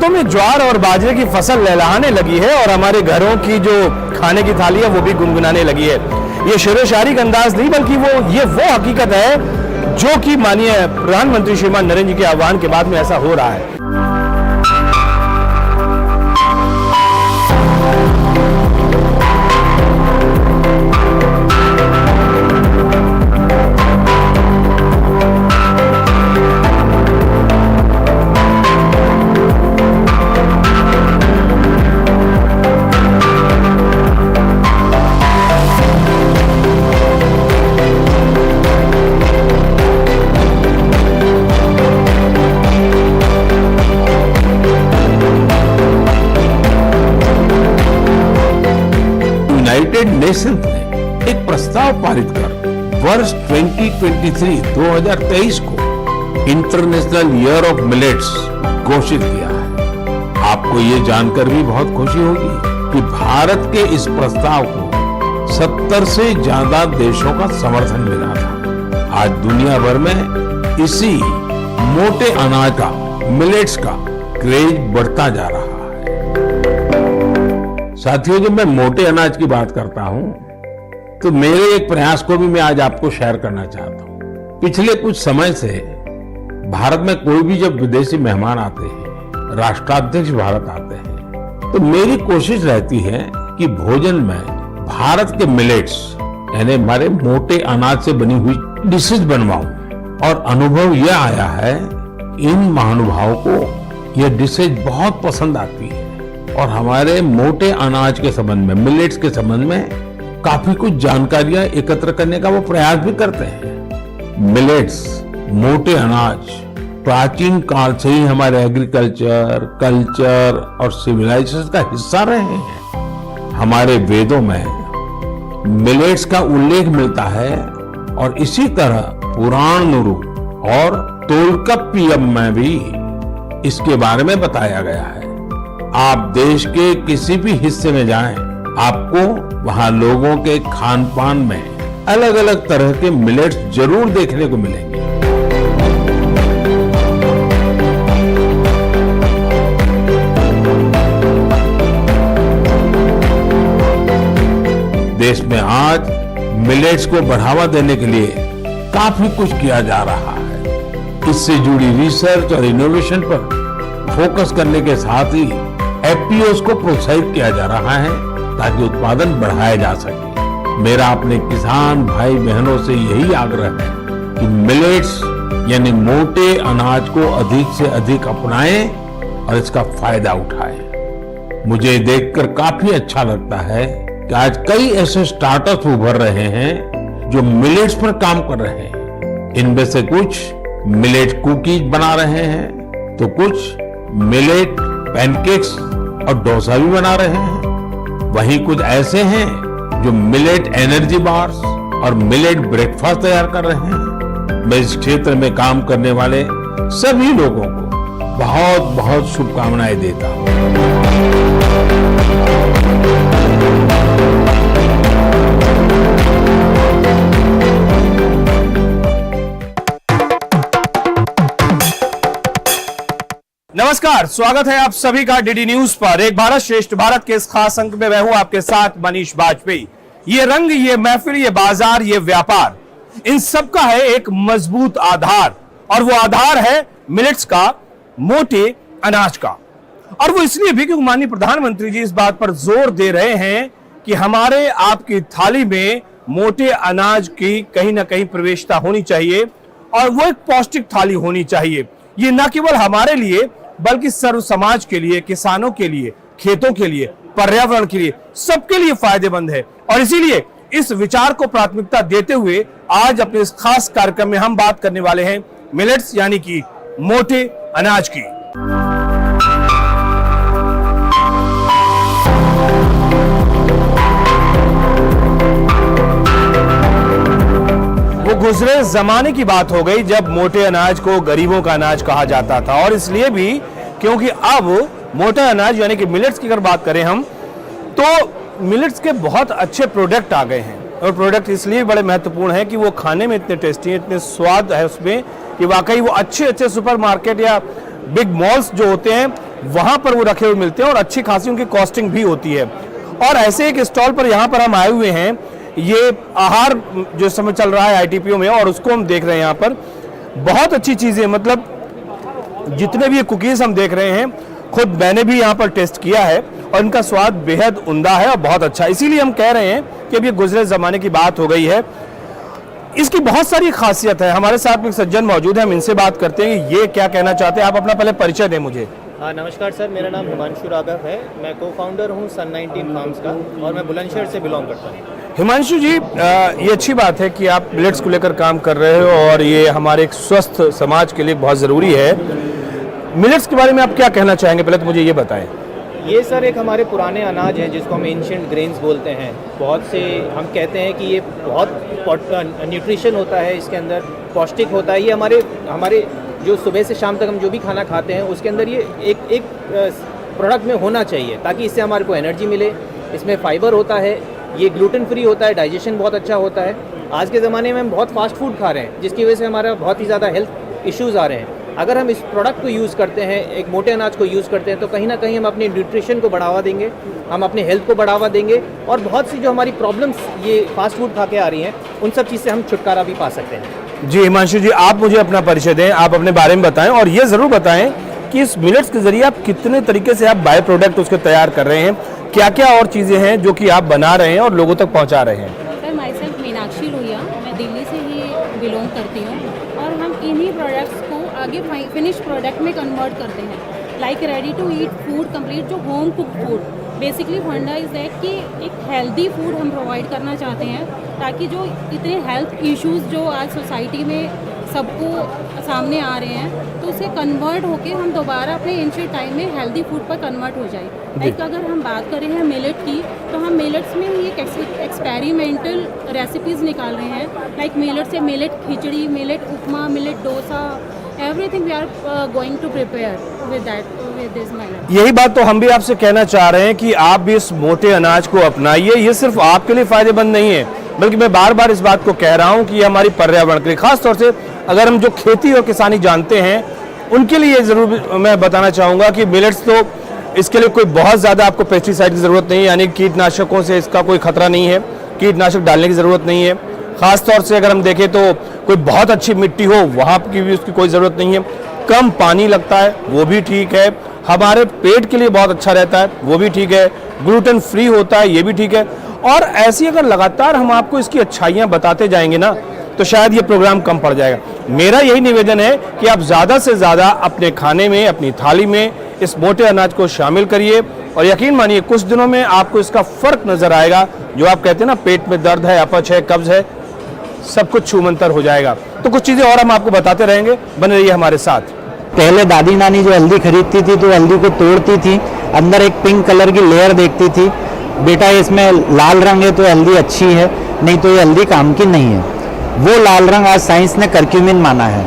खेतों में ज्वार और बाजरे की फसल लहलहाने लगी है और हमारे घरों की जो खाने की थाली है वो भी गुनगुनाने लगी है। ये शेरो शायरी का अंदाज नहीं बल्कि वो हकीकत है जो कि माननीय प्रधानमंत्री श्रीमान नरेंद्र जी के आह्वान के बाद में ऐसा हो रहा है। यूनाइटेड नेशंस ने एक प्रस्ताव पारित कर वर्ष 2023 को इंटरनेशनल ईयर ऑफ मिलेट्स घोषित किया है। आपको ये जानकर भी बहुत खुशी होगी कि भारत के इस प्रस्ताव को 70 से ज्यादा देशों का समर्थन मिला था। आज दुनिया भर में इसी मोटे अनाज का, मिलेट्स का क्रेज बढ़ता जा रहा है। साथियों, जब मैं मोटे अनाज की बात करता हूं तो मेरे एक प्रयास को भी मैं आज आपको शेयर करना चाहता हूं। पिछले कुछ समय से भारत में कोई भी जब विदेशी मेहमान आते हैं, राष्ट्राध्यक्ष भारत आते हैं, तो मेरी कोशिश रहती है कि भोजन में भारत के मिलेट्स यानी हमारे मोटे अनाज से बनी हुई डिशेज बनवाऊं। और अनुभव यह आया है इन महानुभावों को यह डिशेज बहुत पसंद आती है और हमारे मोटे अनाज के संबंध में, मिलेट्स के संबंध में काफी कुछ जानकारियां एकत्र करने का वो प्रयास भी करते हैं। मिलेट्स, मोटे अनाज प्राचीन काल से ही हमारे एग्रीकल्चर, कल्चर और सिविलाइजेशन का हिस्सा रहे हैं। हमारे वेदों में मिलेट्स का उल्लेख मिलता है और इसी तरह पुराण नुरु और तोलकप्पियम में भी इसके बारे में बताया गया है। आप देश के किसी भी हिस्से में जाएं, आपको वहां लोगों के खान पान में अलग अलग तरह के मिलेट्स जरूर देखने को मिलेंगे। देश में आज मिलेट्स को बढ़ावा देने के लिए काफी कुछ किया जा रहा है। इससे जुड़ी रिसर्च और इनोवेशन पर फोकस करने के साथ ही एफपीओस को प्रोत्साहित किया जा रहा है ताकि उत्पादन बढ़ाया जा सके। मेरा अपने किसान भाई बहनों से यही आग्रह है कि मिलेट्स यानी मोटे अनाज को अधिक से अधिक अपनाएं और इसका फायदा उठाएं। मुझे देखकर काफी अच्छा लगता है कि आज कई ऐसे स्टार्टअप्स उभर रहे हैं जो मिलेट्स पर काम कर रहे हैं। इनमें से कुछ मिलेट कुकीज बना रहे हैं तो कुछ मिलेट पैनकेक्स और डोसा भी बना रहे हैं। वहीं कुछ ऐसे हैं जो मिलेट एनर्जी बार्स और मिलेट ब्रेकफास्ट तैयार कर रहे हैं। मैं इस क्षेत्र में काम करने वाले सभी लोगों को बहुत बहुत शुभकामनाएं देता हूं। नमस्कार, स्वागत है आप सभी का डीडी न्यूज पर। एक भारत श्रेष्ठ भारत के इस खास अंक में मैं हूं आपके साथ मनीष बाजपेयी। ये रंग, ये महफिल, ये बाजार, ये व्यापार, इन सब का है एक मजबूत आधार और वो आधार है मिलेट्स का, मोटे अनाज का। और वो इसलिए भी क्योंकि माननीय प्रधानमंत्री जी इस बात पर जोर दे रहे हैं कि हमारे आपकी थाली में मोटे अनाज की कहीं ना कहीं प्रवेशता होनी चाहिए और वो एक पौष्टिक थाली होनी चाहिए। ये न केवल हमारे लिए बल्कि सर्व समाज के लिए, किसानों के लिए, खेतों के लिए, पर्यावरण के लिए, सबके लिए फायदेमंद है। और इसीलिए इस विचार को प्राथमिकता देते हुए आज अपने इस खास कार्यक्रम में हम बात करने वाले हैं मिलेट्स यानी कि मोटे अनाज की। वो गुजरे जमाने की बात हो गई जब मोटे अनाज को गरीबों का अनाज कहा जाता था और इसलिए भी क्योंकि अब मोटा अनाज यानी कि मिलेट्स की अगर बात करें हम तो मिलेट्स के बहुत अच्छे प्रोडक्ट आ गए हैं और प्रोडक्ट इसलिए बड़े महत्वपूर्ण है कि वो खाने में इतने टेस्टी हैं, इतने स्वाद है उसमें कि वाकई वो अच्छे सुपरमार्केट या बिग मॉल्स जो होते हैं वहां पर वो रखे हुए मिलते हैं और अच्छी खासी उनकी कॉस्टिंग भी होती है। और ऐसे एक स्टॉल पर यहाँ पर हम आए हुए हैं, ये आहार जो समय चल रहा है ITPO में, और उसको हम देख रहे हैं। यहाँ पर बहुत अच्छी चीज़ें, मतलब जितने भी ये कुकीज़ हम देख रहे हैं, खुद मैंने भी यहाँ पर टेस्ट किया है और इनका स्वाद बेहद उम्दा है और बहुत अच्छा। इसीलिए हम कह रहे हैं कि अब ये गुजरे ज़माने की बात हो गई है। इसकी बहुत सारी खासियत है। हमारे साथ में एक सज्जन मौजूद है, हम इनसे बात करते हैं ये क्या कहना चाहते हैं। आप अपना पहले परिचय दें मुझे। हाँ, नमस्कार सर, मेरा नाम हिमांशु राघव है। मैं को फाउंडर हूँ सन 19 फार्म्स का और मैं बुलंदशहर से बिलोंग करता हूँ। हिमांशु जी, ये अच्छी बात है कि आप मिलेट्स को लेकर काम कर रहे हो और ये हमारे एक स्वस्थ समाज के लिए बहुत ज़रूरी है। मिलेट्स के बारे में आप क्या कहना चाहेंगे, पहले तो मुझे ये बताएं। ये सर एक हमारे पुराने अनाज हैं जिसको हम एंशिएंट ग्रेन्स बोलते हैं। बहुत से हम कहते हैं कि ये बहुत न्यूट्रिशन होता है, इसके अंदर पौष्टिक होता है। ये हमारे जो सुबह से शाम तक हम जो भी खाना खाते हैं उसके अंदर ये एक प्रोडक्ट में होना चाहिए, ताकि इससे हमारे को एनर्जी मिले। इसमें फाइबर होता है, ये ग्लूटेन फ्री होता है, डाइजेशन बहुत अच्छा होता है। आज के ज़माने में हम बहुत फास्ट फूड खा रहे हैं जिसकी वजह से हमारा बहुत ही ज़्यादा हेल्थ इश्यूज़ आ रहे हैं। अगर हम इस प्रोडक्ट को यूज़ करते हैं, एक मोटे अनाज को यूज़ करते हैं, तो कहीं ना कहीं हम अपने न्यूट्रिशन को बढ़ावा देंगे, हम अपने हेल्थ को बढ़ावा देंगे और बहुत सी जो हमारी प्रॉब्लम्स ये फास्ट फूड खा के आ रही हैं उन सब चीज़ से हम छुटकारा भी पा सकते हैं। जी हिमांशु जी, आप मुझे अपना परिचय दें, आप अपने बारे में बताएं और ये ज़रूर बताएं कि इस मिलेट्स के जरिए आप कितने तरीके से आप बाय प्रोडक्ट उसके तैयार कर रहे हैं, क्या क्या और चीज़ें हैं जो कि आप बना रहे हैं और लोगों तक पहुँचा रहे हैं। Sir, my self Meenakshi Lohia, मैं दिल्ली से ही बिलोंग करती हूँ और हम इन्हीं प्रोडक्ट्स को आगे फिनिश प्रोडक्ट में कन्वर्ट करते हैं, like ready to eat food complete, जो होम कुक फूड। बेसिकली फंडा इज़ दैट कि एक हेल्दी फूड हम प्रोवाइड करना चाहते हैं, ताकि जो इतने हेल्थ इश्यूज़ जो आज सोसाइटी में सबको सामने आ रहे हैं, तो उसे कन्वर्ट होके हम दोबारा अपने एंशिएंट टाइम में हेल्दी फूड पर कन्वर्ट हो जाए। लाइक अगर हम बात करें हैं मिलेट की, तो हम मिलेट्स में ही एक एक्सपेरिमेंटल रेसिपीज़ निकाल रहे हैं, लाइक मिलेट से millet khichdi, millet upma, millet dosa, everything we are going to prepare with this millet. यही बात तो हम भी आपसे कहना चाह रहे हैं कि आप भी इस मोटे अनाज को अपनाइए। ये सिर्फ आपके लिए फायदेमंद नहीं है, बल्कि मैं बार बार इस बात को कह रहा हूँ कि ये हमारी पर्यावरण के लिए, खासतौर से अगर हम जो खेती और किसानी जानते हैं उनके लिए ज़रूर मैं बताना चाहूँगा कि मिलेट्स तो इसके लिए कोई बहुत ज़्यादा आपको पेस्टिसाइड की ज़रूरत नहीं है, यानी कीटनाशकों से इसका कोई खतरा नहीं है, कीटनाशक डालने की ज़रूरत नहीं है। ख़ासतौर से अगर हम देखें तो कोई बहुत अच्छी मिट्टी हो वहाँ की भी उसकी कोई ज़रूरत नहीं है, कम पानी लगता है वो भी ठीक है, हमारे पेट के लिए बहुत अच्छा रहता है वो भी ठीक है, ग्लूटेन फ्री होता है ये भी ठीक है। और ऐसी अगर लगातार हम आपको इसकी अच्छाइयाँ बताते जाएंगे ना, तो शायद ये प्रोग्राम कम पड़ जाएगा। मेरा यही निवेदन है कि आप ज़्यादा से ज़्यादा अपने खाने में, अपनी थाली में इस मोटे अनाज को शामिल करिए और यकीन मानिए कुछ दिनों में आपको इसका फ़र्क नज़र आएगा। जो आप कहते हैं ना, पेट में दर्द है, अपच है, कब्ज़ है, सब कुछ छूमंतर हो जाएगा। तो कुछ चीज़ें और हम आपको बताते रहेंगे, बने रहिए हमारे साथ। पहले दादी नानी जो हल्दी खरीदती थी तो हल्दी को तोड़ती थी, अंदर एक पिंक कलर की लेयर देखती थी, बेटा इसमें लाल रंग है तो हल्दी अच्छी है, नहीं तो ये हल्दी काम की नहीं है। वो लाल रंग आज साइंस ने करक्यूमिन माना है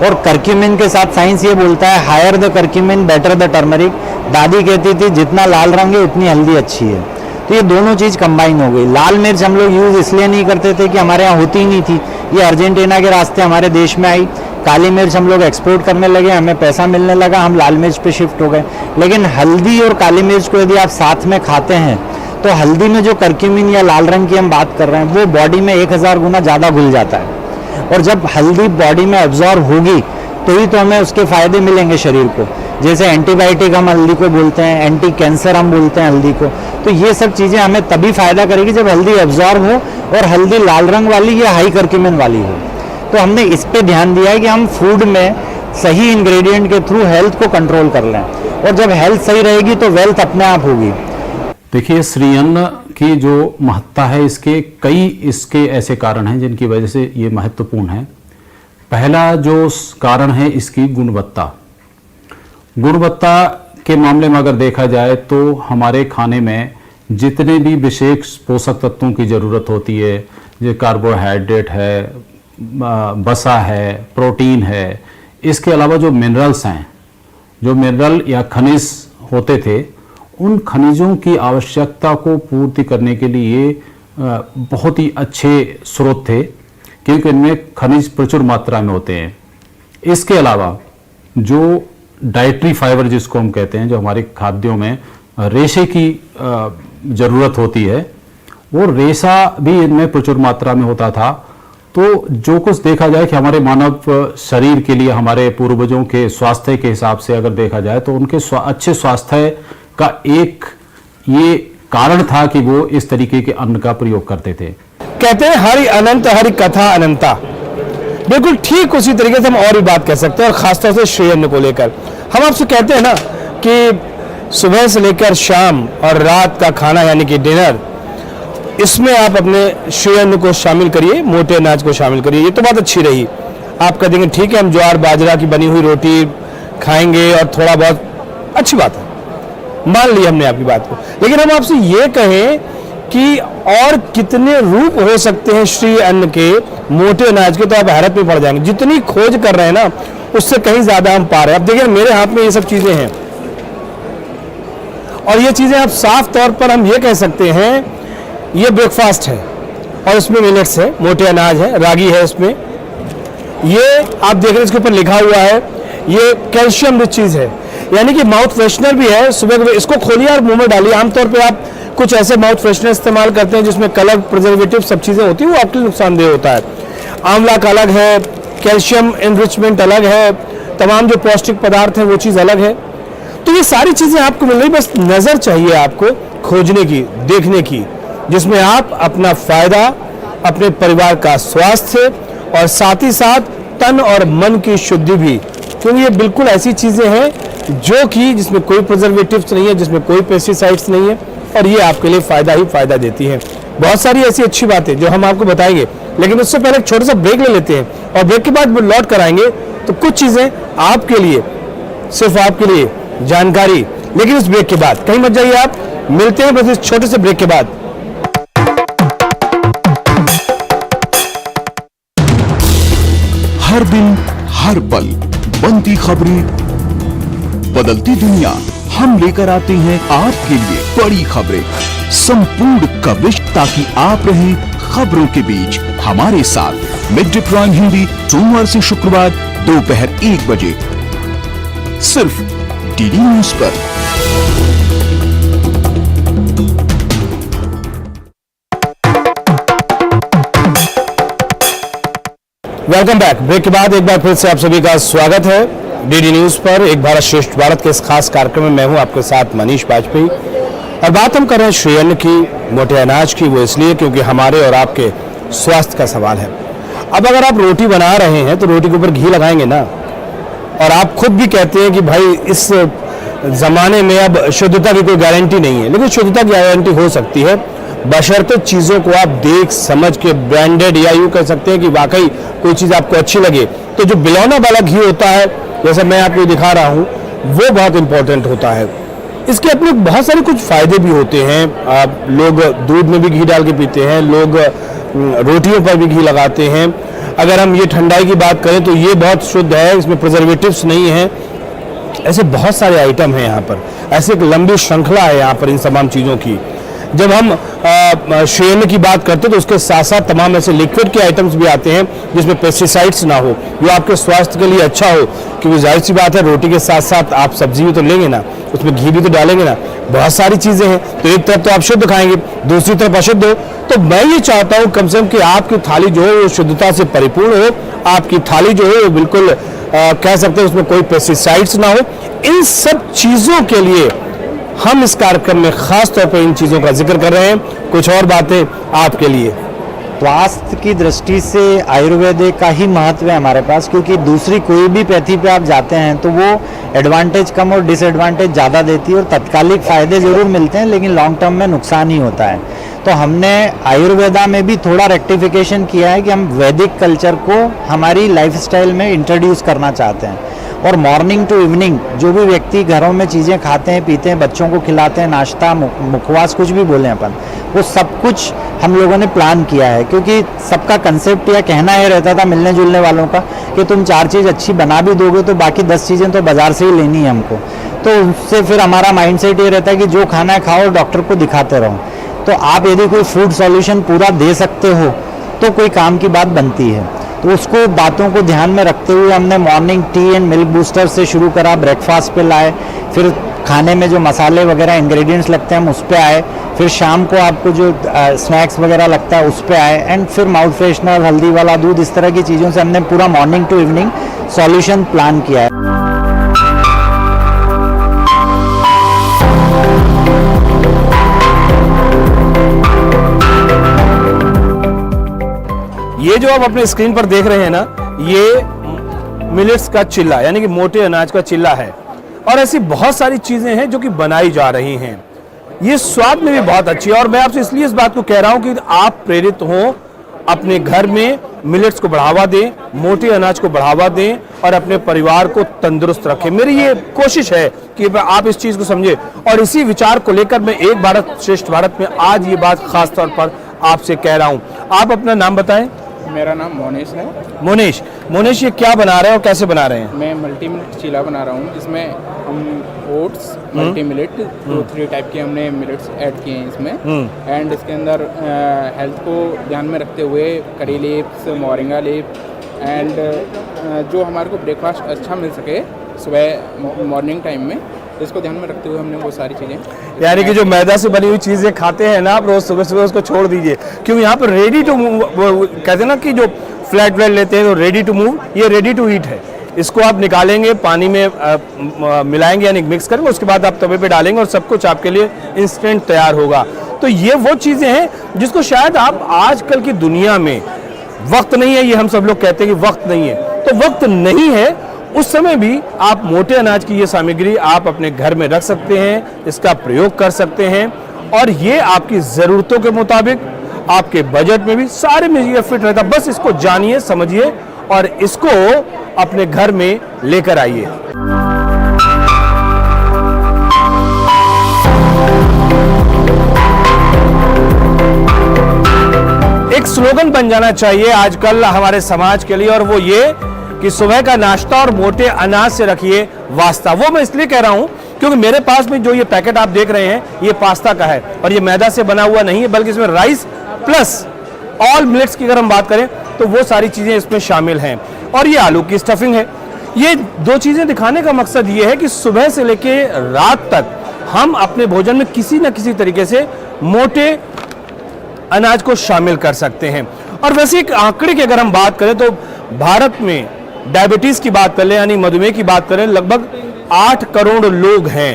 और करक्यूमिन के साथ साइंस ये बोलता है higher the curcumin better the turmeric. दादी कहती थी जितना लाल रंग है उतनी हल्दी अच्छी है। तो ये दोनों चीज़ कंबाइन हो गई। लाल मिर्च हम लोग यूज़ इसलिए नहीं करते थे कि हमारे यहाँ होती ही नहीं थी, ये अर्जेंटीना के रास्ते हमारे देश में आई। काली मिर्च हम लोग एक्सपोर्ट करने लगे, हमें पैसा मिलने लगा, हम लाल मिर्च पे शिफ्ट हो गए। लेकिन हल्दी और काली मिर्च को यदि आप साथ में खाते हैं तो हल्दी में जो करक्यूमिन या लाल रंग की हम बात कर रहे हैं वो बॉडी में 1000 गुना ज़्यादा घुल जाता है और जब हल्दी बॉडी में एब्जॉर्ब होगी तो ही तो हमें उसके फ़ायदे मिलेंगे शरीर को। जैसे एंटीबायोटिक हम हल्दी को बोलते हैं, एंटी कैंसर हम बोलते हैं हल्दी को। तो ये सब चीज़ें हमें तभी फ़ायदा करेगी जब हल्दी एब्जॉर्ब हो और हल्दी लाल रंग वाली या हाई करक्यूमिन वाली हो। तो हमने इस पे ध्यान दिया है कि हम फूड में सही इंग्रेडिएंट के थ्रू हेल्थ को कंट्रोल कर लें और जब हेल्थ सही रहेगी तो वेल्थ अपने आप होगी। देखिए, श्री अन्न की जो महत्ता है इसके ऐसे कारण हैं जिनकी वजह से ये महत्वपूर्ण है। पहला जो कारण है इसकी गुणवत्ता। गुणवत्ता के मामले में अगर देखा जाए तो हमारे खाने में जितने भी विशेष पोषक तत्वों की ज़रूरत होती है, जो कार्बोहाइड्रेट है, वसा है, प्रोटीन है, इसके अलावा जो मिनरल्स हैं, जो मिनरल या खनिज होते थे, उन खनिजों की आवश्यकता को पूर्ति करने के लिए बहुत ही अच्छे स्रोत थे, क्योंकि इनमें खनिज प्रचुर मात्रा में होते हैं। इसके अलावा जो डाइटरी फाइबर जिसको हम कहते हैं, जो हमारे खाद्यों में रेशे की ज़रूरत होती है, वो रेशा भी इनमें प्रचुर मात्रा में होता था। तो जो कुछ देखा जाए कि हमारे मानव शरीर के लिए, हमारे पूर्वजों के स्वास्थ्य के हिसाब से अगर देखा जाए तो उनके अच्छे स्वास्थ्य का एक ये कारण था कि वो इस तरीके के अन्न का प्रयोग करते थे। कहते हैं हरि अनंत हरि कथा अनंता, बिल्कुल ठीक उसी तरीके से हम और भी बात कह सकते हैं, और खासतौर से श्री अन्न को लेकर हम आपसे कहते हैं ना कि सुबह से लेकर शाम और रात का खाना यानी कि डिनर, इसमें आप अपने श्री अन्न को शामिल करिए, मोटे अनाज को शामिल करिए। ये तो बात अच्छी रही। आप कह देंगे ठीक है, हम ज्वार बाजरा की बनी हुई रोटी खाएंगे और थोड़ा बहुत, अच्छी बात है, मान ली हमने आपकी बात को। लेकिन हम आपसे ये कहें कि और कितने रूप हो सकते हैं श्री अन्न के, मोटे अनाज के, तो आप हैरत में पड़ जाएंगे। जितनी खोज कर रहे हैं ना, उससे कहीं ज्यादा हम पा रहे हैं। अब देखिए मेरे हाथ में ये सब चीजें हैं, और ये चीजें आप साफ तौर पर हम ये कह सकते हैं, ये ब्रेकफास्ट है और इसमें मिलेट्स है, मोटे अनाज है, रागी है इसमें। ये आप देख रहे हैं इसके ऊपर लिखा हुआ है, ये कैल्शियम रिच चीज है, यानी कि माउथ फ्रेशनर भी है। सुबह इसको खोलिए और मुंह में डालिए। आमतौर पे आप कुछ ऐसे माउथ फ्रेशनर इस्तेमाल करते हैं जिसमें कलर, प्रिजर्वेटिव सब चीजें होती है, वो आपके लिए नुकसानदेह होता है। आंवला का अलग है, कैल्शियम एनरिचमेंट अलग है, तमाम जो पौष्टिक पदार्थ हैं वो चीज अलग है। तो ये सारी चीजें आपको मिल रही, बस नजर चाहिए आपको खोजने की, देखने की, जिसमें आप अपना फायदा, अपने परिवार का स्वास्थ्य और साथ ही साथ तन और मन की शुद्धि भी, क्योंकि ये बिल्कुल ऐसी चीजें हैं जो कि जिसमें कोई प्रिजर्वेटिव्स नहीं है, जिसमें कोई पेस्टिसाइड्स नहीं है, और ये आपके लिए फायदा ही फायदा देती है। बहुत सारी ऐसी अच्छी बातें जो हम आपको बताएंगे, लेकिन उससे पहले एक छोटा सा ब्रेक ले लेते हैं, और ब्रेक के बाद लौट कर आएंगे तो कुछ चीजें आपके लिए, सिर्फ आपके लिए जानकारी, लेकिन इस ब्रेक के बाद कहीं मत जाइए आप, मिलते हैं बस इस छोटे से ब्रेक के बाद। हर दिन हर पल बनती खबरें, बदलती दुनिया, हम लेकर आते हैं आपके लिए बड़ी खबरें, संपूर्ण कवरेज, ताकि आप रहें खबरों के बीच हमारे साथ। मिड डे प्राइम हिंदी सोमवार से शुक्रवार दोपहर 1 बजे सिर्फ डीडी न्यूज पर। Welcome back. ब्रेक के बाद एक बार फिर से आप सभी का स्वागत है डीडी न्यूज पर, एक भारत श्रेष्ठ भारत के इस खास कार्यक्रम में मैं हूं आपके साथ मनीष बाजपेयी, और बात हम कर रहे हैं श्री अन्न की, मोटे अनाज की। वो इसलिए क्योंकि हमारे और आपके स्वास्थ्य का सवाल है। अब अगर आप रोटी बना रहे हैं तो रोटी के ऊपर घी लगाएंगे ना, और आप खुद भी कहते हैं कि भाई इस जमाने में अब शुद्धता की कोई गारंटी नहीं है, लेकिन शुद्धता की गारंटी हो सकती है बशर्ते चीज़ों को आप देख समझ के, ब्रांडेड, या यूँ कह सकते हैं कि वाकई कोई चीज़ आपको अच्छी लगे। तो जो बिलौना वाला घी होता है, जैसा मैं आपको दिखा रहा हूँ, वो बहुत इंपॉर्टेंट होता है। इसके अपने बहुत सारे कुछ फ़ायदे भी होते हैं। आप लोग दूध में भी घी डाल के पीते हैं, लोग रोटियों पर भी घी लगाते हैं। अगर हम ये ठंडाई की बात करें तो ये बहुत शुद्ध है, इसमें प्रिजर्वेटिव्स नहीं है। ऐसे बहुत सारे आइटम हैं यहाँ पर, ऐसे एक लंबी श्रृंखला है यहाँ पर इन तमाम चीज़ों की। जब हम श्री अन्न की बात करते हैं तो उसके साथ साथ तमाम ऐसे लिक्विड के आइटम्स भी आते हैं जिसमें पेस्टिसाइड्स ना हो, जो आपके स्वास्थ्य के लिए अच्छा हो। क्योंकि जाहिर सी बात है, रोटी के साथ साथ आप सब्जी भी तो लेंगे ना, उसमें घी भी तो डालेंगे ना, बहुत सारी चीज़ें हैं। तो एक तरफ तो आप शुद्ध खाएंगे, दूसरी तरफ अशुद्ध हो। तो मैं ये चाहता हूँ कम से कम कि आपकी थाली जो है वो शुद्धता से परिपूर्ण हो, आपकी थाली जो है वो बिल्कुल कह सकते हैं उसमें कोई पेस्टिसाइड्स ना हो। इन सब चीज़ों के लिए हम इस कार्यक्रम में खास तौर पर इन चीज़ों का जिक्र कर रहे हैं, कुछ और बातें आपके लिए। स्वास्थ्य की दृष्टि से आयुर्वेद का ही महत्व है हमारे पास, क्योंकि दूसरी कोई भी पैथी पे आप जाते हैं तो वो एडवांटेज कम और डिसएडवांटेज ज़्यादा देती है, और तत्कालिक फ़ायदे ज़रूर मिलते हैं लेकिन लॉन्ग टर्म में नुकसान ही होता है। तो हमने आयुर्वेदा में भी थोड़ा रेक्टिफिकेशन किया है कि हम वैदिक कल्चर को हमारी लाइफस्टाइल में इंट्रोड्यूस करना चाहते हैं, और मॉर्निंग टू इवनिंग जो भी व्यक्ति घरों में चीज़ें खाते हैं, पीते हैं, बच्चों को खिलाते हैं, नाश्ता, मुखवास, कुछ भी बोलें अपन, वो सब कुछ हम लोगों ने प्लान किया है। क्योंकि सबका कंसेप्ट या कहना ये रहता था मिलने जुलने वालों का कि तुम 4 चीज़ अच्छी बना भी दोगे तो बाकी 10 चीज़ें तो बाज़ार से ही लेनी है हमको। तो उससे फिर हमारा माइंडसेट ये रहता है कि जो खाना है खाओ और डॉक्टर को दिखाते रहो। तो आप यदि कोई फूड सॉल्यूशन पूरा दे सकते हो तो कोई काम की बात बनती है। तो उसको बातों को ध्यान में रखते हुए हमने morning tea and milk booster से शुरू करा, ब्रेकफास्ट पे लाए, फिर खाने में जो मसाले वगैरह इंग्रेडिएंट्स लगते हैं हम उस पे आए, फिर शाम को आपको जो स्नैक्स वगैरह लगता है उस पे आए, एंड फिर माउथ फ्रेशनर, हल्दी वाला दूध, इस तरह की चीज़ों से हमने पूरा morning to evening solution plan किया है। ये जो आप अपने स्क्रीन पर देख रहे हैं ना, ये मिलेट्स का चिल्ला यानी कि मोटे अनाज का चिल्ला है। और ऐसी बहुत सारी चीजें हैं जो कि बनाई जा रही हैं। ये स्वाद में भी बहुत अच्छी है। और मैं आपसे इसलिए इस बात को कह रहा हूं कि आप प्रेरित हो, अपने घर में मिलेट्स को बढ़ावा दें, मोटे अनाज को बढ़ावा दें और अपने परिवार को तंदुरुस्त रखें। मेरी ये कोशिश है कि आप इस चीज को समझे। और इसी विचार को लेकर मैं एक भारत श्रेष्ठ भारत में आज ये बात खास तौर पर आपसे कह रहा हूं। आप अपना नाम बताएं। मेरा नाम मोनेश है। मोनेश ये क्या बना रहे हैं और कैसे बना रहे हैं? मैं मल्टी मिलेट चीला बना रहा हूँ, जिसमें हम ओट्स, मल्टी मिलेट, 2-3 टाइप के हमने मिलेट्स ऐड किए हैं इसमें। एंड इसके अंदर हेल्थ को ध्यान में रखते हुए curry leaves, moringa leaf and जो हमारे को ब्रेकफास्ट अच्छा मिल सके सुबह मॉर्निंग टाइम में, इसको ध्यान में रखते हुए हमने वो सारी चीज़ें, यानी कि जो मैदा से बनी हुई चीज़ें खाते हैं ना आप रोज सुबह सुबह, उसको छोड़ दीजिए। क्योंकि यहाँ पर रेडी टू मूव कहते हैं ना कि जो फ्लैट ब्रेड लेते हैं तो रेडी टू मूव, ये रेडी टू ईट है। इसको आप निकालेंगे, पानी में मिलाएंगे यानी मिक्स करेंगे, उसके बाद आप तवे पे डालेंगे और सब कुछ आपके लिए इंस्टेंट तैयार होगा। तो ये वो चीज़ें हैं जिसको शायद आप आजकल की दुनिया में, वक्त नहीं है, ये हम सब लोग कहते हैं कि वक्त नहीं है, तो वक्त नहीं है, उस समय भी आप मोटे अनाज की ये सामग्री आप अपने घर में रख सकते हैं, इसका प्रयोग कर सकते हैं और ये आपकी ज़रूरतों के मुताबिक, आपके बजट में भी सारे में ये फिट रहता है। बस इसको जानिए, समझिए और इसको अपने घर में लेकर आइए। एक स्लोगन बन जाना चाहिए आजकल हमारे समाज के लिए, और वो ये कि सुबह का नाश्ता और मोटे अनाज से रखिए वास्ता। वो मैं इसलिए कह रहा हूं क्योंकि मेरे पास में जो ये पैकेट आप देख रहे हैं ये पास्ता का है और ये मैदा से बना हुआ नहीं है, बल्कि इसमें राइस प्लस ऑल मिलेट्स की अगर हम बात करें तो वो सारी चीजें इसमें शामिल हैं। और ये आलू की स्टफिंग है। ये दो चीजें दिखाने का मकसद ये है कि सुबह से लेके रात तक हम अपने भोजन में किसी न किसी तरीके से मोटे अनाज को शामिल कर सकते हैं। और वैसे एक आंकड़े की अगर हम बात करें तो भारत में डायबिटीज की बात कर लें यानी मधुमेह की बात करें, लगभग 8 करोड़ लोग हैं।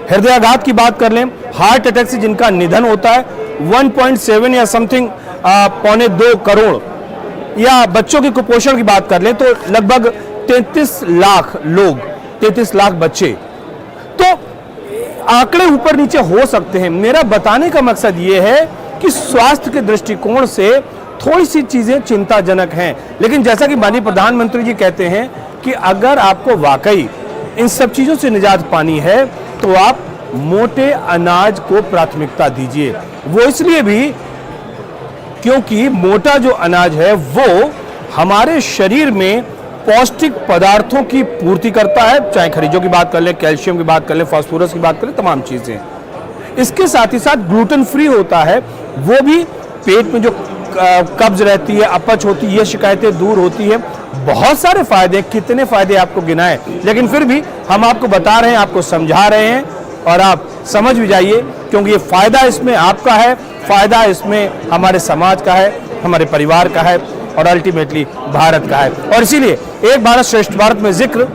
हृदयाघात की बात कर लें, हार्ट अटैक से जिनका निधन होता है 1.7 या समथिंग 1.25 करोड़, या बच्चों की कुपोषण की बात कर लें तो लगभग 33 लाख लोग, 33 लाख बच्चे। तो आंकड़े ऊपर नीचे हो सकते हैं। मेरा बताने का मकसद यह है कि स्वास्थ्य के दृष्टिकोण से थोड़ी सी चीजें चिंताजनक हैं, लेकिन जैसा कि माननीय प्रधानमंत्री जी कहते हैं कि अगर आपको वाकई इन सब चीजों से निजात पानी है तो आप मोटे अनाज को प्राथमिकता दीजिए। वो इसलिए भी क्योंकि मोटा जो अनाज है वो हमारे शरीर में पौष्टिक पदार्थों की पूर्ति करता है, चाहे खनिजों की बात कर लें, कैल्शियम की बात कर लें, फास्फोरस की बात कर लें, तमाम चीजें। इसके साथ ही साथ ग्लूटेन फ्री होता है, वो भी पेट में जो कब्ज रहती है, अपच होती है, ये शिकायतें दूर होती है। बहुत सारे फायदे, कितने फायदे आपको गिनाए, लेकिन फिर भी हम आपको बता रहे हैं, आपको समझा रहे हैं और आप समझ भी जाइए, क्योंकि ये फायदा इसमें आपका है, फायदा इसमें हमारे समाज का है, हमारे परिवार का है और अल्टीमेटली भारत का है। और इसीलिए एक भारत श्रेष्ठ भारत में जिक्र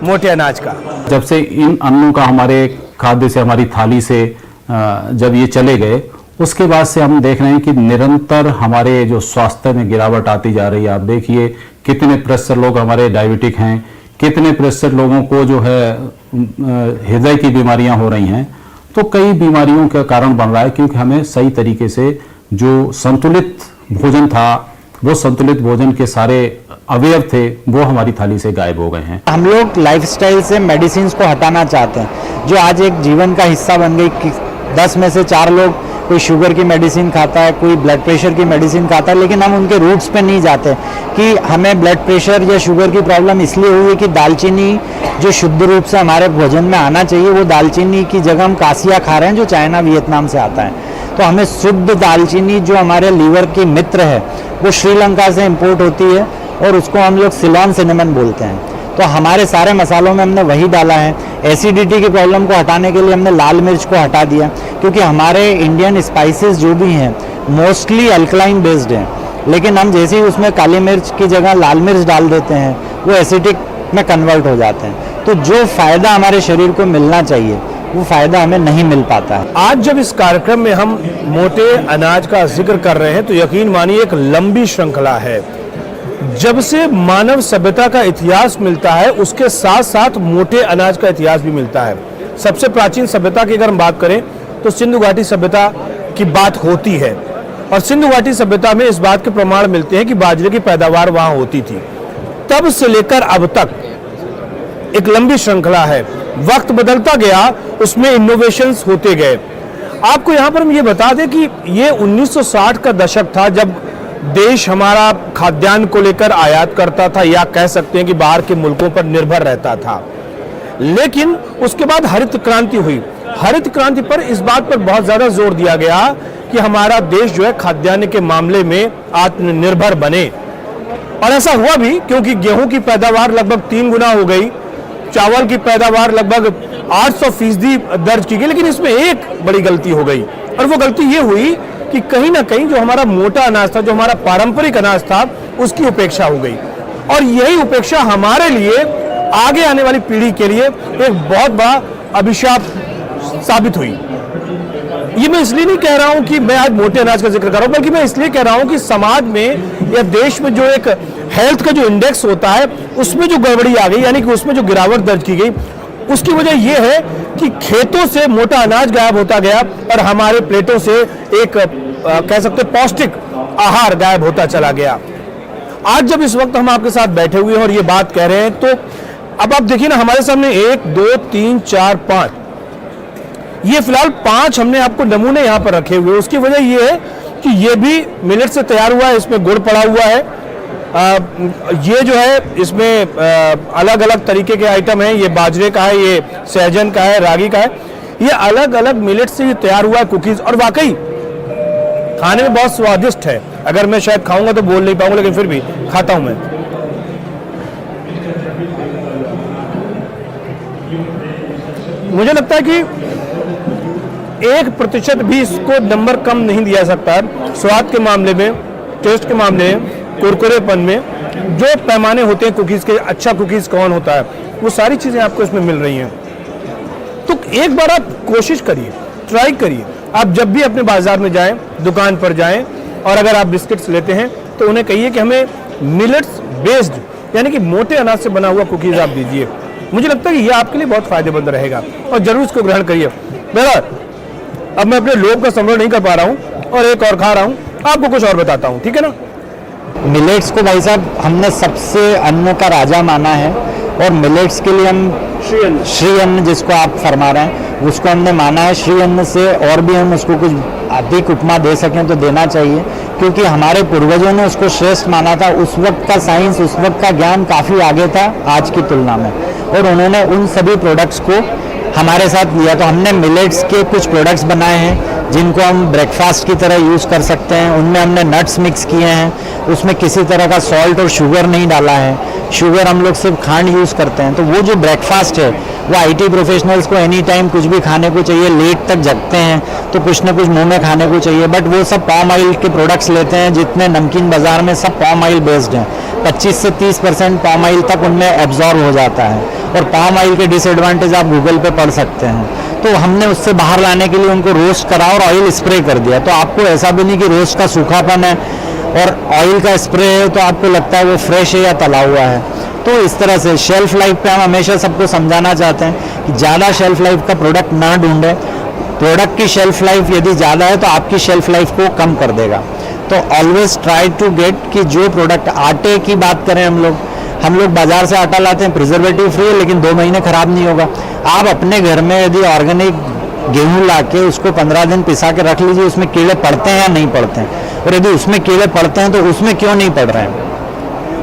मोटे अनाज का। जब से इन अन्नों का हमारे खाद्य से, हमारी थाली से जब ये चले गए, उसके बाद से हम देख रहे हैं कि निरंतर हमारे जो स्वास्थ्य में गिरावट आती जा रही है। आप देखिए कितने प्रतिशत लोग हमारे डायबिटिक हैं, कितने प्रतिशत लोगों को जो है हृदय की बीमारियां हो रही हैं। तो कई बीमारियों का कारण बन रहा है क्योंकि हमें सही तरीके से जो संतुलित भोजन था, वो संतुलित भोजन के सारे अवयव थे वो हमारी थाली से गायब हो गए हैं। हम लोग लाइफस्टाइल से मेडिसिन को हटाना चाहते हैं, जो आज एक जीवन का हिस्सा बन गई कि 10 में से 4 लोग कोई शुगर की मेडिसिन खाता है, कोई ब्लड प्रेशर की मेडिसिन खाता है, लेकिन हम उनके रूट्स पे नहीं जाते कि हमें ब्लड प्रेशर या शुगर की प्रॉब्लम इसलिए हुई है कि दालचीनी जो शुद्ध रूप से हमारे भोजन में आना चाहिए, वो दालचीनी की जगह हम कासिया खा रहे हैं जो चाइना वियतनाम से आता है। तो हमें शुद्ध दालचीनी जो हमारे लीवर की मित्र है वो श्रीलंका से इंपोर्ट होती है और उसको हम लोग सिलोन सिनेमन बोलते हैं। तो हमारे सारे मसालों में हमने वही डाला है। एसिडिटी की प्रॉब्लम को हटाने के लिए हमने लाल मिर्च को हटा दिया, क्योंकि हमारे इंडियन स्पाइसेस जो भी हैं मोस्टली अल्कलाइन बेस्ड हैं, लेकिन हम जैसे ही उसमें काली मिर्च की जगह लाल मिर्च डाल देते हैं वो एसिडिक में कन्वर्ट हो जाते हैं। तो जो फ़ायदा हमारे शरीर को मिलना चाहिए वो फ़ायदा हमें नहीं मिल पाता है। आज जब इस कार्यक्रम में हम मोटे अनाज का जिक्र कर रहे हैं तो यकीन मानिए एक लंबी श्रृंखला है। जब से मानव सभ्यता का इतिहास मिलता है उसके साथ साथ मोटे अनाज का इतिहास भी मिलता है। सबसे प्राचीन सभ्यता की अगर हम बात करें तो सिंधु घाटी सभ्यता की बात होती है और सिंधु घाटी सभ्यता में इस बात के प्रमाण मिलते हैं कि बाजरे की पैदावार वहां होती थी। तब से लेकर अब तक एक लंबी श्रृंखला है। वक्त बदलता गया, उसमें इनोवेशंस होते गए। आपको यहां पर हम ये बता दें कि ये 1960 का दशक था जब देश हमारा खाद्यान्न को लेकर आयात करता था, या कह सकते हैं कि बाहर के मुल्कों पर निर्भर रहता था। लेकिन उसके बाद हरित क्रांति हुई। हरित क्रांति पर इस बात पर बहुत ज्यादा जोर दिया गया कि हमारा देश जो है खाद्यान्न के मामले में आत्मनिर्भर बने, और ऐसा हुआ भी, क्योंकि गेहूं की पैदावार लगभग 3 गुना हो गई, चावल की पैदावार लगभग 800% दर्ज की गई। लेकिन इसमें एक बड़ी गलती हो गई, और वो गलती ये हुई कि कहीं ना कहीं जो हमारा मोटा अनाज था, जो हमारा पारंपरिक अनाज था, उसकी उपेक्षा हो गई। और यही उपेक्षा हमारे लिए, आगे आने वाली पीढ़ी के लिए एक बहुत बड़ा अभिशाप साबित हुई। ये मैं इसलिए नहीं कह रहा हूं कि मैं आज मोटे अनाज का जिक्र कर रहा हूं, बल्कि मैं इसलिए कह रहा हूं कि समाज में या देश में जो एक हेल्थ का जो इंडेक्स होता है उसमें जो गड़बड़ी आ गई, यानी कि उसमें जो गिरावट दर्ज की गई, उसकी वजह यह है कि खेतों से मोटा अनाज गायब होता गया और हमारे प्लेटों से एक कह सकते पौष्टिक आहार गायब होता चला गया। आज जब इस वक्त हम आपके साथ बैठे हुए हैं और ये बात कह रहे हैं, तो अब आप देखिए ना, हमारे सामने 1 2 3 4 5, ये फिलहाल 5 हमने आपको नमूने यहाँ पर रखे हुए। उसकी वजह ये है कि ये भी मिलेट से तैयार हुआ है, इसमें गुड़ पड़ा हुआ है। ये जो है इसमें अलग अलग तरीके के आइटम हैं। ये बाजरे का है, ये सहजन का है, रागी का है। ये अलग अलग मिलेट से ये तैयार हुआ है कुकीज, और वाकई खाने में बहुत स्वादिष्ट है। अगर मैं शायद खाऊंगा तो बोल नहीं पाऊंगा, लेकिन फिर भी खाता हूं मैं। मुझे लगता है कि 1% भी इसको नंबर कम नहीं दिया सकता है। स्वाद के मामले में, टेस्ट के मामले में, कुरकुरेपन में, जो पैमाने होते हैं कुकीज के, अच्छा कुकीज कौन होता है, वो सारी चीजें आपको इसमें मिल रही हैं। तो एक बार आप कोशिश करिए, ट्राई करिए। आप जब भी अपने बाजार में जाएं, दुकान पर जाएं, और अगर आप बिस्किट्स लेते हैं तो उन्हें कहिए कि हमें मिलेट्स बेस्ड, यानी कि मोटे अनाज से बना हुआ कुकीज आप दीजिए। मुझे लगता है कि यह आपके लिए बहुत फायदेमंद रहेगा, और जरूर इसको ग्रहण करिए। मेरा अब मैं अपने लोभ का संवरण नहीं कर पा रहा हूं और एक और खा रहा हूं, आपको कुछ और बताता हूं, ठीक है ना। मिलेट्स को भाई साहब हमने सबसे अन्न का राजा माना है, और मिलेट्स के लिए हम श्री अन्न जिसको आप फरमा रहे हैं उसको हमने माना है। श्री अन्न से और भी हम उसको कुछ अधिक उपमा दे सकें तो देना चाहिए, क्योंकि हमारे पूर्वजों ने उसको श्रेष्ठ माना था। उस वक्त का साइंस, उस वक्त का ज्ञान काफ़ी आगे था आज की तुलना में, और उन्होंने उन सभी प्रोडक्ट्स को हमारे साथ लिया। तो हमने मिलेट्स के कुछ प्रोडक्ट्स बनाए हैं जिनको हम ब्रेकफास्ट की तरह यूज़ कर सकते हैं। उनमें हमने नट्स मिक्स किए हैं, उसमें किसी तरह का सॉल्ट और शुगर नहीं डाला है। शुगर हम लोग सिर्फ खांड यूज़ करते हैं। तो वो जो ब्रेकफास्ट है वो आईटी प्रोफेशनल्स को एनी टाइम कुछ भी खाने को चाहिए, लेट तक जगते हैं तो कुछ ना कुछ मुंह में खाने को चाहिए, बट वो सब पाम ऑयल के प्रोडक्ट्स लेते हैं। जितने नमकीन बाजार में सब पाम ऑयल बेस्ड हैं, 25 से 30% पाम ऑयल तक उनमें एब्जॉर्ब हो जाता है, और पाम ऑयल के डिसएडवांटेज आप गूगल पे पढ़ सकते हैं। तो हमने उससे बाहर लाने के लिए उनको रोस्ट करा और ऑयल स्प्रे कर दिया। तो आपको ऐसा भी नहीं कि रोस्ट का सूखापन है और ऑयल का स्प्रे है तो आपको लगता है वो फ्रेश है या तला हुआ है। तो इस तरह से शेल्फ लाइफ पे हम हमेशा सबको समझाना चाहते हैं कि ज़्यादा शेल्फ लाइफ का प्रोडक्ट ना ढूंढें। प्रोडक्ट की शेल्फ लाइफ यदि ज़्यादा है तो आपकी शेल्फ लाइफ को कम कर देगा। तो ऑलवेज ट्राई टू गेट कि जो प्रोडक्ट, आटे की बात करें हम लोग बाजार से आटा लाते हैं, प्रिजर्वेटिव फ्री है, लेकिन 2 महीने खराब नहीं होगा। आप अपने घर में यदि ऑर्गेनिक गेहूं लाके उसको 15 दिन पिसा के रख लीजिए, उसमें कीड़े पड़ते हैं या नहीं पड़ते हैं, और यदि उसमें कीड़े पड़ते हैं तो उसमें क्यों नहीं पड़ रहे हैं,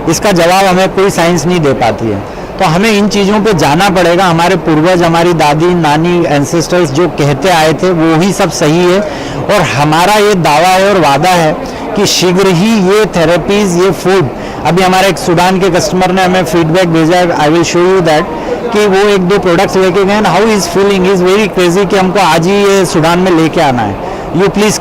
इसका जवाब हमें कोई साइंस नहीं दे पाती है। तो हमें इन चीज़ों पे जाना पड़ेगा। हमारे पूर्वज, हमारी दादी नानी एंसेस्टर्स जो कहते आए थे वो ही सब सही है, और हमारा ये दावा है और वादा है कि शीघ्र ही ये थेरेपीज, ये फूड, अभी हमारे एक सूडान के कस्टमर ने हमें फीडबैक भेजा है, I will show you that, कि वो 1-2 प्रोडक्ट्स लेके गए, how is feeling, is very crazy कि हमको आज ही ये सूडान में लेके आना है, you please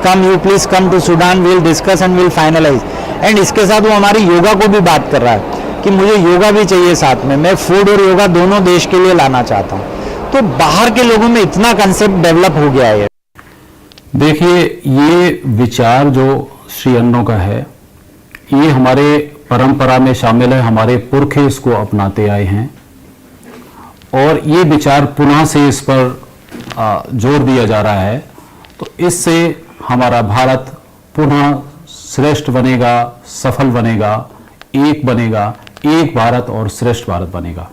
come to Sudan, will discuss and will finalize. And इसके साथ वो हमारी योगा को भी बात कर रहा है कि मुझे योगा भी चाहिए साथ में, मैं फूड और योगा दोनों देश के लिए लाना चाहता हूँ। तो बाहर के लोगों में इतना कंसेप्ट डेवलप हो गया है। देखिए, ये विचार जो श्री अन्नों का है, ये हमारे परंपरा में शामिल है, हमारे पुरखे इसको अपनाते आए हैं, और ये विचार पुनः से इस पर जोर दिया जा रहा है। तो इससे हमारा भारत पुनः श्रेष्ठ बनेगा, सफल बनेगा, एक बनेगा, एक भारत और श्रेष्ठ भारत बनेगा।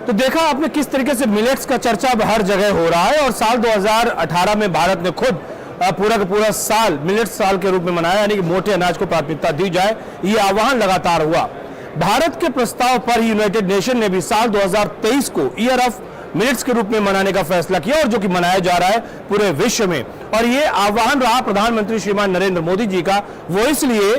तो देखा आपने किस तरीके से मिलेट्स का चर्चा अब हर जगह हो रहा है, और साल 2018 में भारत ने खुद पूरा का पूरा साल मिलेट्स साल के रूप में मनाया, यानी कि मोटे अनाज को प्राथमिकता दी जाए, ये आह्वान लगातार हुआ। भारत के प्रस्ताव पर यूनाइटेड नेशन ने भी साल 2023 को ईयर ऑफ मिलेट्स के रूप में मनाने का फैसला किया, और जो कि मनाया जा रहा है पूरे विश्व में। और ये आह्वान रहा प्रधानमंत्री श्रीमान नरेंद्र मोदी जी का, वो इसलिए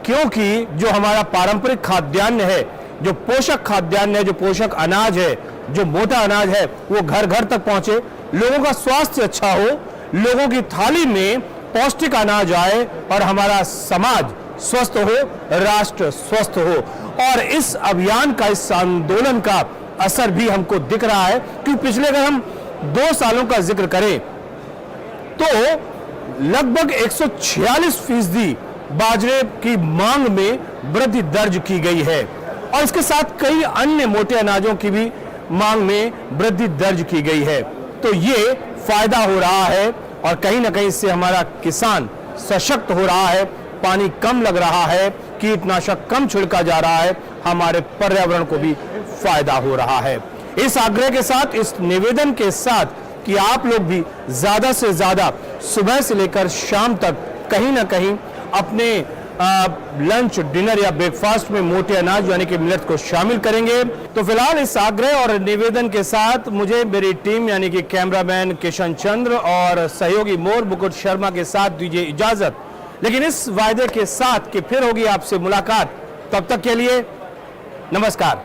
क्योंकि जो हमारा पारंपरिक खाद्यान्न है, जो पोषक खाद्यान्न है, जो पोषक अनाज है, जो मोटा अनाज है, वो घर घर तक पहुंचे, लोगों का स्वास्थ्य अच्छा हो, लोगों की थाली में पौष्टिक अनाज आए, और हमारा समाज स्वस्थ हो, राष्ट्र स्वस्थ हो। और इस अभियान का, इस आंदोलन का असर भी हमको दिख रहा है, क्योंकि पिछले अगर हम 2 सालों का जिक्र करें तो लगभग 146% बाजरे की मांग में वृद्धि दर्ज की गई है, और इसके साथ कई अन्य मोटे अनाजों की भी मांग में वृद्धि दर्ज की गई है। तो ये फायदा हो रहा है, और कहीं ना कहीं इससे हमारा किसान सशक्त हो रहा है, पानी कम लग रहा है, कीटनाशक कम छिड़का जा रहा है, हमारे पर्यावरण को भी फायदा हो रहा है। इस आग्रह के साथ, इस निवेदन के साथ कि आप लोग भी ज्यादा से ज्यादा सुबह से लेकर शाम तक कहीं ना कहीं अपने लंच, डिनर या ब्रेकफास्ट में मोटे अनाज यानी कि मिलेट को शामिल करेंगे। तो फिलहाल इस आग्रह और निवेदन के साथ मुझे मेरी टीम यानी कि कैमरामैन किशन चंद्र और सहयोगी मोर मुकुट शर्मा के साथ दीजिए इजाजत, लेकिन इस वायदे के साथ कि फिर होगी आपसे मुलाकात। तब तक के लिए नमस्कार।